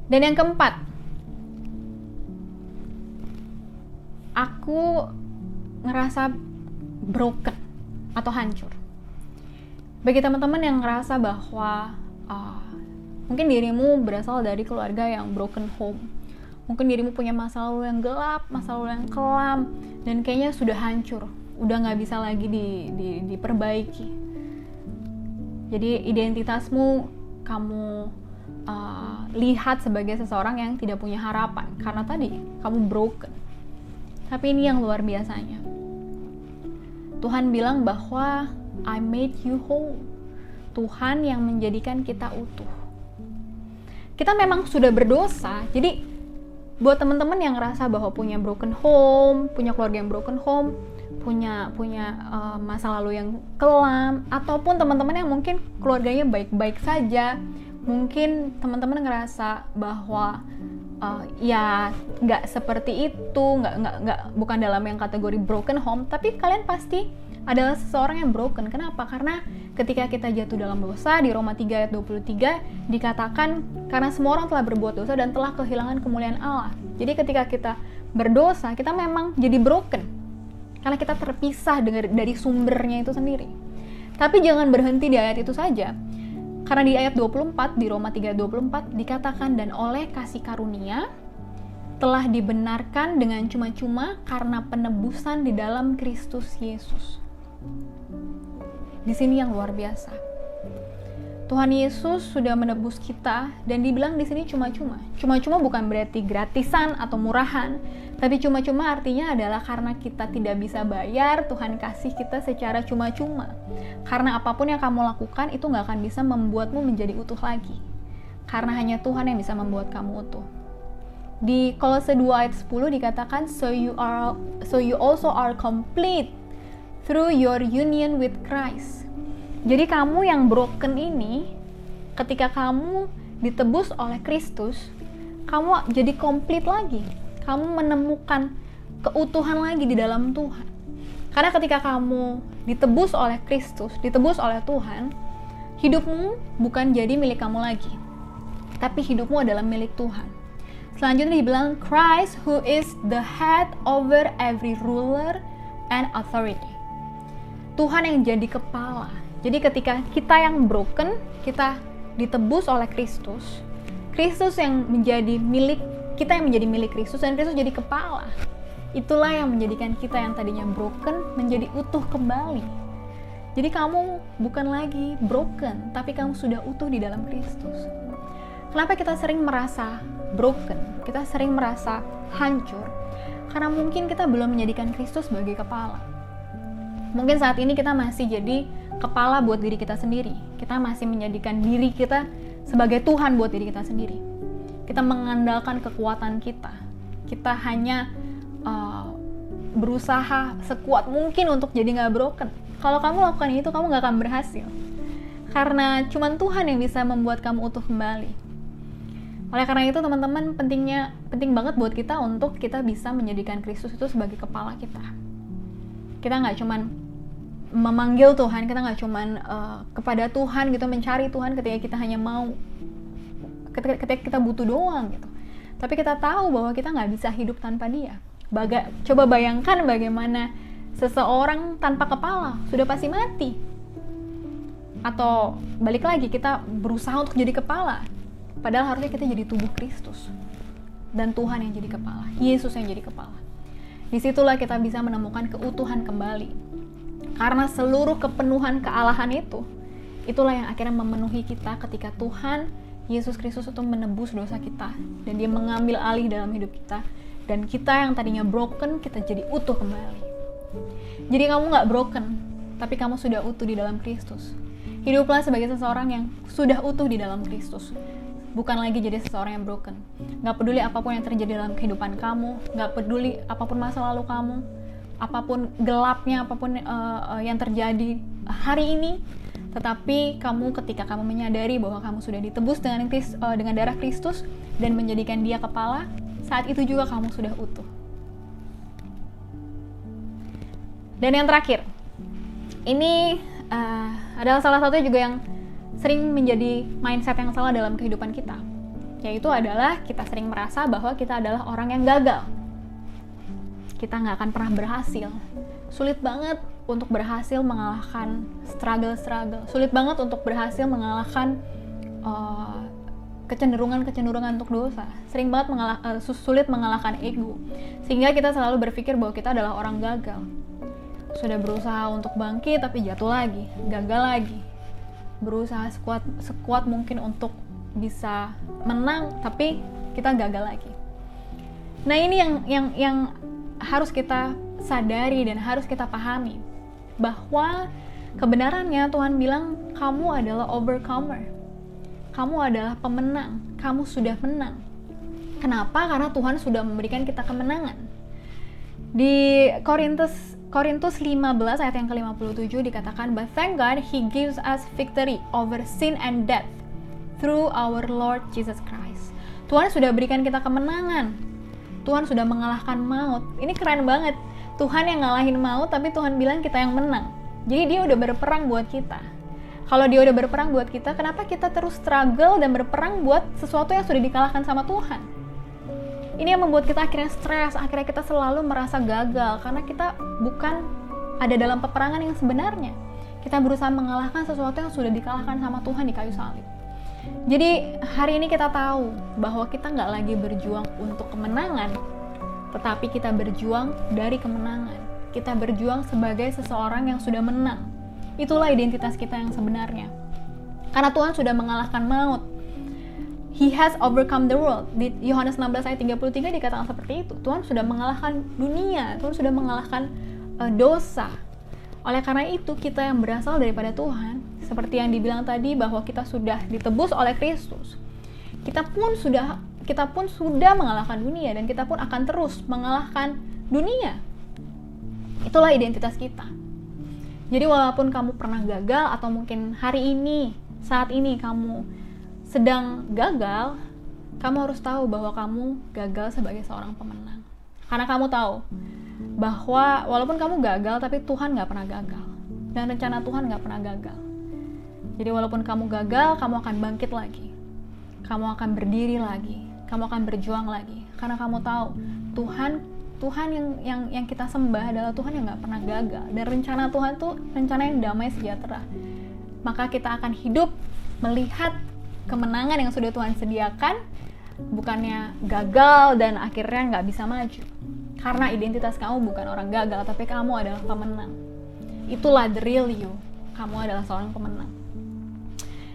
Dan yang keempat, aku ngerasa broken atau hancur. Bagi teman-teman yang ngerasa bahwa mungkin dirimu berasal dari keluarga yang broken home, mungkin dirimu punya masa lalu yang gelap, masa lalu yang kelam, dan kayaknya sudah hancur, udah nggak bisa lagi diperbaiki. Jadi identitasmu kamu lihat sebagai seseorang yang tidak punya harapan, karena tadi kamu broken. Tapi ini yang luar biasanya. Tuhan bilang bahwa I made you whole. Tuhan yang menjadikan kita utuh. Kita memang sudah berdosa, jadi buat teman-teman yang ngerasa bahwa punya broken home, punya keluarga yang broken home, punya masa lalu yang kelam, ataupun teman-teman yang mungkin keluarganya baik-baik saja, mungkin teman-teman ngerasa bahwa ya nggak seperti itu, bukan dalam yang kategori broken home, tapi kalian pasti adalah seseorang yang broken. Kenapa? Karena ketika kita jatuh dalam dosa, di Roma 3 ayat 23 dikatakan, karena semua orang telah berbuat dosa dan telah kehilangan kemuliaan Allah. Jadi ketika kita berdosa, kita memang jadi broken, karena kita terpisah dari sumbernya itu sendiri. Tapi jangan berhenti di ayat itu saja. Karena di ayat 24, di Roma 3:24 dikatakan, dan oleh kasih karunia telah dibenarkan dengan cuma-cuma karena penebusan di dalam Kristus Yesus. Di sini yang luar biasa. Tuhan Yesus sudah menebus kita, dan dibilang di sini cuma-cuma. Cuma-cuma bukan berarti gratisan atau murahan, tapi cuma-cuma artinya adalah karena kita tidak bisa bayar, Tuhan kasih kita secara cuma-cuma. Karena apapun yang kamu lakukan itu gak akan bisa membuatmu menjadi utuh lagi. Karena hanya Tuhan yang bisa membuat kamu utuh. Di Kolose 2 ayat 10 dikatakan, so you also are complete through your union with Christ. Jadi kamu yang broken ini, ketika kamu ditebus oleh Kristus, kamu jadi komplit lagi. Kamu menemukan keutuhan lagi di dalam Tuhan. Karena ketika kamu ditebus oleh Kristus, ditebus oleh Tuhan, hidupmu bukan jadi milik kamu lagi, tapi hidupmu adalah milik Tuhan. Selanjutnya dibilang, Christ who is the head over every ruler and authority. Tuhan yang jadi kepala. Jadi ketika kita yang broken, kita ditebus oleh Kristus, Kristus yang menjadi milik, kita yang menjadi milik Kristus, dan Kristus jadi kepala. Itulah yang menjadikan kita yang tadinya broken menjadi utuh kembali. Jadi kamu bukan lagi broken, tapi kamu sudah utuh di dalam Kristus. Kenapa kita sering merasa broken? Kita sering merasa hancur karena mungkin kita belum menjadikan Kristus sebagai kepala. Mungkin saat ini kita masih jadi kepala buat diri kita sendiri. Kita masih menjadikan diri kita sebagai Tuhan buat diri kita sendiri. kita mengandalkan kekuatan kita. Kita hanya berusaha sekuat mungkin untuk jadi nggak broken. Kalau kamu lakukan itu, kamu nggak akan berhasil. Karena cuman Tuhan yang bisa membuat kamu utuh kembali. Oleh karena itu teman-teman, penting banget buat kita untuk kita bisa menjadikan Kristus itu sebagai kepala kita. Kita nggak cuman memanggil Tuhan, kita nggak cuman kepada Tuhan gitu, mencari Tuhan ketika kita hanya mau, ketika kita butuh doang gitu. Tapi kita tahu bahwa kita nggak bisa hidup tanpa Dia. Coba bayangkan bagaimana seseorang tanpa kepala sudah pasti mati. Atau balik lagi, kita berusaha untuk jadi kepala, padahal harusnya kita jadi tubuh Kristus dan Tuhan yang jadi kepala, Yesus yang jadi kepala. Disitulah kita bisa menemukan keutuhan kembali, karena seluruh kepenuhan kealahan itulah yang akhirnya memenuhi kita ketika Tuhan Yesus Kristus itu menebus dosa kita dan Dia mengambil alih dalam hidup kita, dan kita yang tadinya broken, kita jadi utuh kembali. Jadi kamu nggak broken, tapi kamu sudah utuh di dalam Kristus. Hiduplah sebagai seseorang yang sudah utuh di dalam Kristus, bukan lagi jadi seseorang yang broken. Gak peduli apapun yang terjadi dalam kehidupan kamu, gak peduli apapun masa lalu kamu, apapun gelapnya, apapun yang terjadi hari ini, tetapi kamu ketika kamu menyadari bahwa kamu sudah ditebus dengan darah Kristus dan menjadikan Dia kepala, saat itu juga kamu sudah utuh. Dan yang terakhir, ini adalah salah satu juga yang sering menjadi mindset yang salah dalam kehidupan kita, yaitu adalah kita sering merasa bahwa kita adalah orang yang gagal. Kita nggak akan pernah berhasil. Sulit banget untuk berhasil mengalahkan struggle. Sulit banget untuk berhasil mengalahkan kecenderungan untuk dosa. Sering banget sulit mengalahkan ego. Sehingga kita selalu berpikir bahwa kita adalah orang gagal. Sudah berusaha untuk bangkit tapi jatuh lagi, gagal lagi. Berusaha sekuat mungkin untuk bisa menang, tapi kita gagal lagi. Nah, ini yang harus kita sadari dan harus kita pahami, bahwa kebenarannya Tuhan bilang kamu adalah overcomer. Kamu adalah pemenang, kamu sudah menang. Kenapa? Karena Tuhan sudah memberikan kita kemenangan. Di Korintus 15 ayat yang ke-57 dikatakan, "But thank God He gives us victory over sin and death through our Lord Jesus Christ." Tuhan sudah berikan kita kemenangan. Tuhan sudah mengalahkan maut. Ini keren banget. Tuhan yang ngalahin maut, tapi Tuhan bilang kita yang menang. Jadi Dia udah berperang buat kita. Kalau Dia udah berperang buat kita, kenapa kita terus struggle dan berperang buat sesuatu yang sudah dikalahkan sama Tuhan? Ini yang membuat kita akhirnya stres, akhirnya kita selalu merasa gagal, karena kita bukan ada dalam peperangan yang sebenarnya. Kita berusaha mengalahkan sesuatu yang sudah dikalahkan sama Tuhan di kayu salib. Jadi hari ini kita tahu bahwa kita nggak lagi berjuang untuk kemenangan, tetapi kita berjuang dari kemenangan. Kita berjuang sebagai seseorang yang sudah menang. Itulah identitas kita yang sebenarnya. Karena Tuhan sudah mengalahkan maut. He has overcome the world. Di Yohanes 16 ayat 33 dikatakan seperti itu. Tuhan sudah mengalahkan dunia, Tuhan sudah mengalahkan dosa. Oleh karena itu, kita yang berasal daripada Tuhan, seperti yang dibilang tadi bahwa kita sudah ditebus oleh Kristus. Kita pun sudah mengalahkan dunia, dan kita pun akan terus mengalahkan dunia. Itulah identitas kita. Jadi walaupun kamu pernah gagal, atau mungkin hari ini, saat ini kamu sedang gagal, kamu harus tahu bahwa kamu gagal sebagai seorang pemenang. Karena kamu tahu bahwa walaupun kamu gagal, tapi Tuhan gak pernah gagal. Dan rencana Tuhan gak pernah gagal. Jadi walaupun kamu gagal, kamu akan bangkit lagi. Kamu akan berdiri lagi. Kamu akan berjuang lagi. Karena kamu tahu Tuhan yang kita sembah adalah Tuhan yang gak pernah gagal. Dan rencana Tuhan tuh rencana yang damai sejahtera. Maka kita akan hidup melihat kemenangan yang sudah Tuhan sediakan, bukannya gagal dan akhirnya nggak bisa maju. Karena identitas kamu bukan orang gagal, tapi kamu adalah pemenang. Itulah the real you. Kamu adalah seorang pemenang.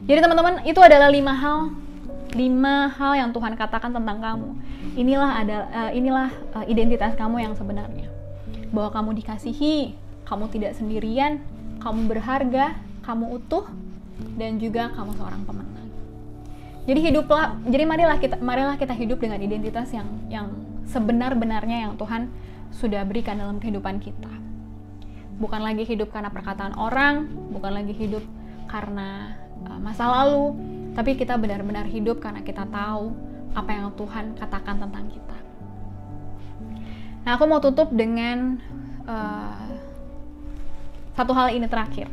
Jadi teman-teman, itu adalah 5 hal yang Tuhan katakan tentang kamu. Inilah identitas kamu yang sebenarnya. Bahwa kamu dikasihi, kamu tidak sendirian, kamu berharga, kamu utuh, dan juga kamu seorang pemenang. Jadi marilah kita hidup dengan identitas yang sebenar-benarnya yang Tuhan sudah berikan dalam kehidupan kita. Bukan lagi hidup karena perkataan orang, bukan lagi hidup karena masa lalu, tapi kita benar-benar hidup karena kita tahu apa yang Tuhan katakan tentang kita. Nah, aku mau tutup dengan satu hal ini terakhir.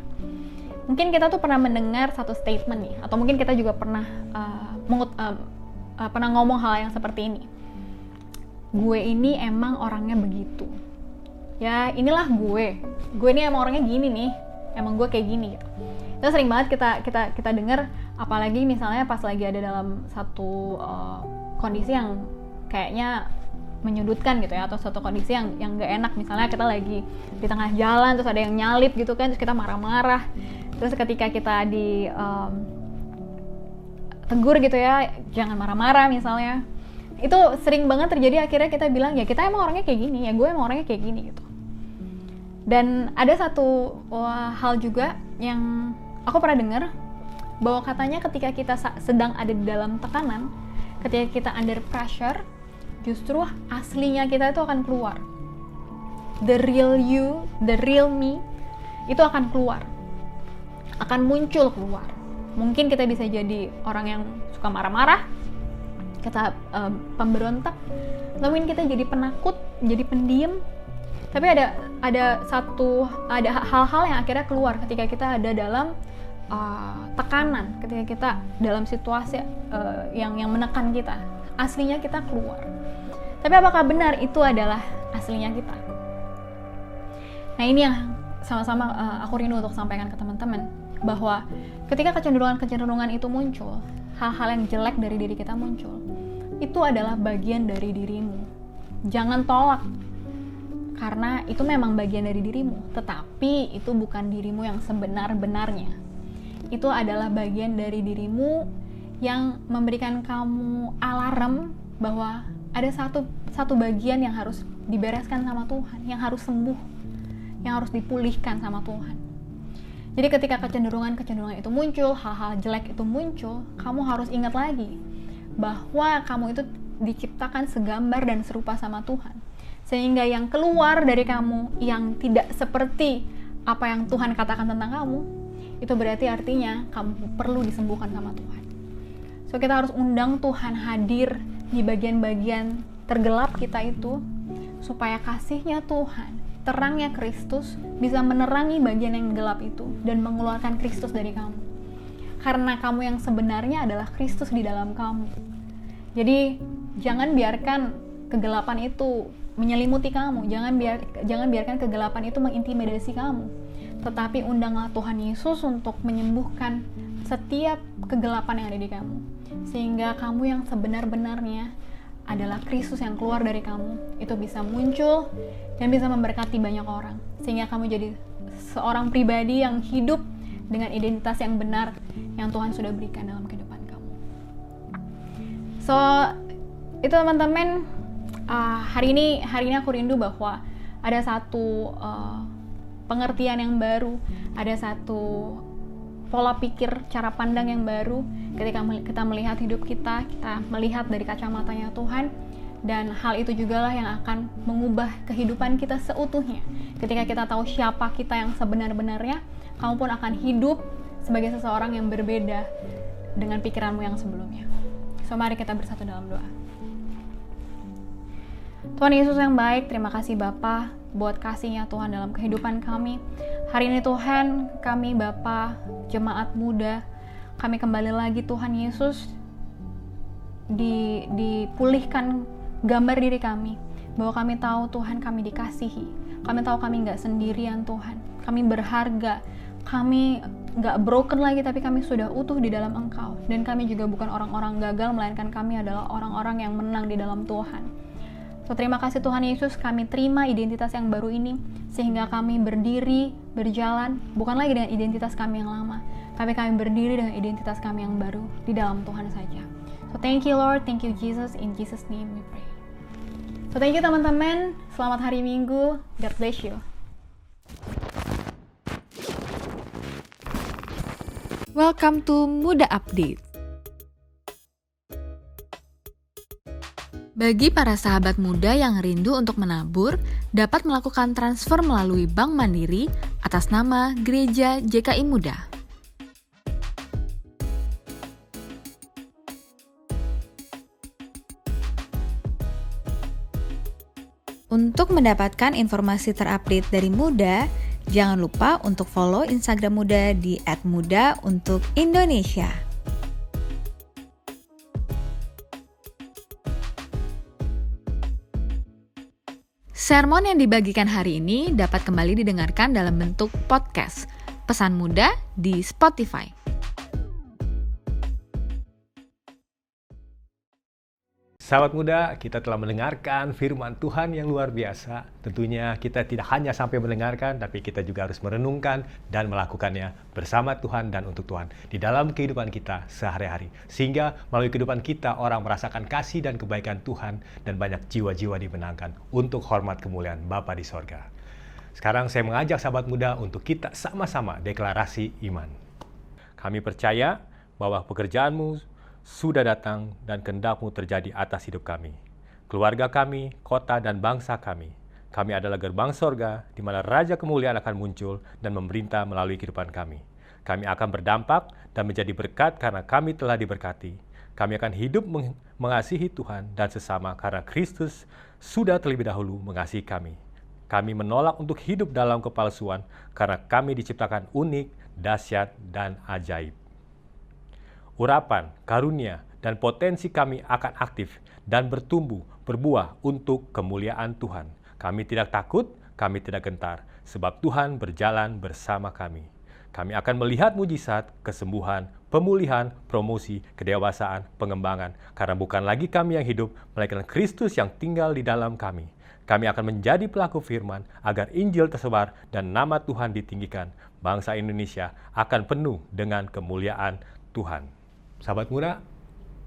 Mungkin kita tuh pernah mendengar satu statement nih, atau mungkin kita juga pernah pernah ngomong hal yang seperti ini. Gue ini emang orangnya begitu. Ya, inilah gue. Gue ini emang orangnya gini nih. Emang gue kayak gini gitu. Itu sering banget kita dengar, apalagi misalnya pas lagi ada dalam satu kondisi yang kayaknya menyudutkan gitu ya, atau suatu kondisi yang gak enak. Misalnya kita lagi di tengah jalan terus ada yang nyalip gitu kan, terus kita marah-marah. Terus ketika kita tegur gitu ya, jangan marah-marah misalnya, itu sering banget terjadi. Akhirnya kita bilang, ya kita emang orangnya kayak gini, ya gue emang orangnya kayak gini gitu. Dan ada satu hal juga yang aku pernah dengar, bahwa katanya ketika kita sedang ada di dalam tekanan, ketika kita under pressure, justru aslinya kita itu akan keluar. The real you, the real me, itu akan keluar, akan muncul keluar. Mungkin kita bisa jadi orang yang suka marah-marah, kita pemberontak, atau mungkin kita jadi penakut, jadi pendiam. Tapi ada hal-hal yang akhirnya keluar ketika kita ada dalam tekanan, ketika kita dalam situasi yang menekan kita. Aslinya kita keluar. Tapi apakah benar itu adalah aslinya kita? Nah, ini yang sama-sama aku rindu untuk sampaikan ke teman-teman, bahwa ketika kecenderungan itu muncul, hal-hal yang jelek dari diri kita muncul, itu adalah bagian dari dirimu. Jangan tolak, karena itu memang bagian dari dirimu, tetapi itu bukan dirimu yang sebenar-benarnya. Itu adalah bagian dari dirimu yang memberikan kamu alarm bahwa ada satu bagian yang harus dibereskan sama Tuhan, yang harus sembuh, yang harus dipulihkan sama Tuhan. Jadi ketika kecenderungan itu muncul, hal-hal jelek itu muncul, kamu harus ingat lagi bahwa kamu itu diciptakan segambar dan serupa sama Tuhan. Sehingga yang keluar dari kamu yang tidak seperti apa yang Tuhan katakan tentang kamu, itu berarti artinya kamu perlu disembuhkan sama Tuhan. So kita harus undang Tuhan hadir di bagian-bagian tergelap kita itu, supaya kasihnya Tuhan, terangnya Kristus bisa menerangi bagian yang gelap itu dan mengeluarkan Kristus dari kamu. Karena kamu yang sebenarnya adalah Kristus di dalam kamu. Jadi jangan biarkan kegelapan itu menyelimuti kamu, jangan biarkan kegelapan itu mengintimidasi kamu. Tetapi undanglah Tuhan Yesus untuk menyembuhkan setiap kegelapan yang ada di kamu, sehingga kamu yang sebenar-benarnya adalah Kristus yang keluar dari kamu, itu bisa muncul dan bisa memberkati banyak orang, sehingga kamu jadi seorang pribadi yang hidup dengan identitas yang benar yang Tuhan sudah berikan dalam kehidupan kamu. So, itu teman-teman, hari ini aku rindu bahwa ada satu pengertian yang baru, ada satu pola pikir, cara pandang yang baru ketika kita melihat hidup kita melihat dari kacamatanya Tuhan, dan hal itu juga lah yang akan mengubah kehidupan kita seutuhnya. Ketika kita tahu siapa kita yang sebenar-benarnya, kamu pun akan hidup sebagai seseorang yang berbeda dengan pikiranmu yang sebelumnya. So, mari kita bersatu dalam doa. Tuhan Yesus yang baik, terima kasih Bapa buat kasih-Nya Tuhan dalam kehidupan kami. Hari ini Tuhan, kami Bapa, jemaat muda, kami kembali lagi Tuhan Yesus dipulihkan gambar diri kami, bahwa kami tahu Tuhan kami dikasihi, kami tahu kami nggak sendirian Tuhan, kami berharga, kami nggak broken lagi, tapi kami sudah utuh di dalam Engkau, dan kami juga bukan orang-orang gagal, melainkan kami adalah orang-orang yang menang di dalam Tuhan. So, terima kasih Tuhan Yesus, kami terima identitas yang baru ini, sehingga kami berdiri, berjalan, bukan lagi dengan identitas kami yang lama, tapi kami berdiri dengan identitas kami yang baru di dalam Tuhan saja. So, thank you Lord, thank you Jesus, in Jesus name we pray. So, thank you teman-teman, selamat hari Minggu, God bless you. Welcome to Muda Update. Bagi para sahabat muda yang rindu untuk menabur, dapat melakukan transfer melalui Bank Mandiri atas nama Gereja JKI Muda. Untuk mendapatkan informasi terupdate dari Muda, jangan lupa untuk follow Instagram Muda di @muda_untuk_Indonesia. Sermon yang dibagikan hari ini dapat kembali didengarkan dalam bentuk podcast Pesan Muda di Spotify. Sahabat muda, kita telah mendengarkan firman Tuhan yang luar biasa. Tentunya kita tidak hanya sampai mendengarkan, tapi kita juga harus merenungkan dan melakukannya bersama Tuhan dan untuk Tuhan di dalam kehidupan kita sehari-hari. Sehingga melalui kehidupan kita orang merasakan kasih dan kebaikan Tuhan dan banyak jiwa-jiwa dimenangkan untuk hormat kemuliaan Bapa di sorga. Sekarang saya mengajak sahabat muda untuk kita sama-sama deklarasi iman. Kami percaya bahwa pekerjaanmu sudah datang dan kehendak-Mu terjadi atas hidup kami, keluarga kami, kota dan bangsa kami. Kami adalah gerbang sorga di mana Raja Kemuliaan akan muncul dan memerintah melalui kehidupan kami. Kami akan berdampak dan menjadi berkat karena kami telah diberkati. Kami akan hidup mengasihi Tuhan dan sesama karena Kristus sudah terlebih dahulu mengasihi kami. Kami menolak untuk hidup dalam kepalsuan karena kami diciptakan unik, dahsyat, dan ajaib. Urapan, karunia, dan potensi kami akan aktif dan bertumbuh, berbuah untuk kemuliaan Tuhan. Kami tidak takut, kami tidak gentar, sebab Tuhan berjalan bersama kami. Kami akan melihat mujizat, kesembuhan, pemulihan, promosi, kedewasaan, pengembangan, karena bukan lagi kami yang hidup, melainkan Kristus yang tinggal di dalam kami. Kami akan menjadi pelaku firman agar Injil tersebar dan nama Tuhan ditinggikan. Bangsa Indonesia akan penuh dengan kemuliaan Tuhan. Sahabat muda,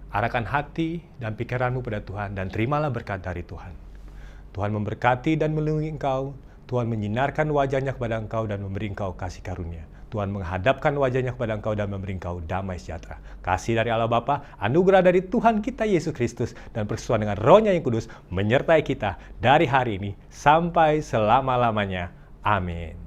arahkan hati dan pikiranmu pada Tuhan dan terimalah berkat dari Tuhan. Tuhan memberkati dan melindungi engkau. Tuhan menyinarkan wajahnya kepada engkau dan memberi engkau kasih karunia. Tuhan menghadapkan wajahnya kepada engkau dan memberi engkau damai sejahtera. Kasih dari Allah Bapa, anugerah dari Tuhan kita Yesus Kristus, dan persekutuan dengan Roh-Nya yang kudus menyertai kita dari hari ini sampai selama-lamanya. Amin.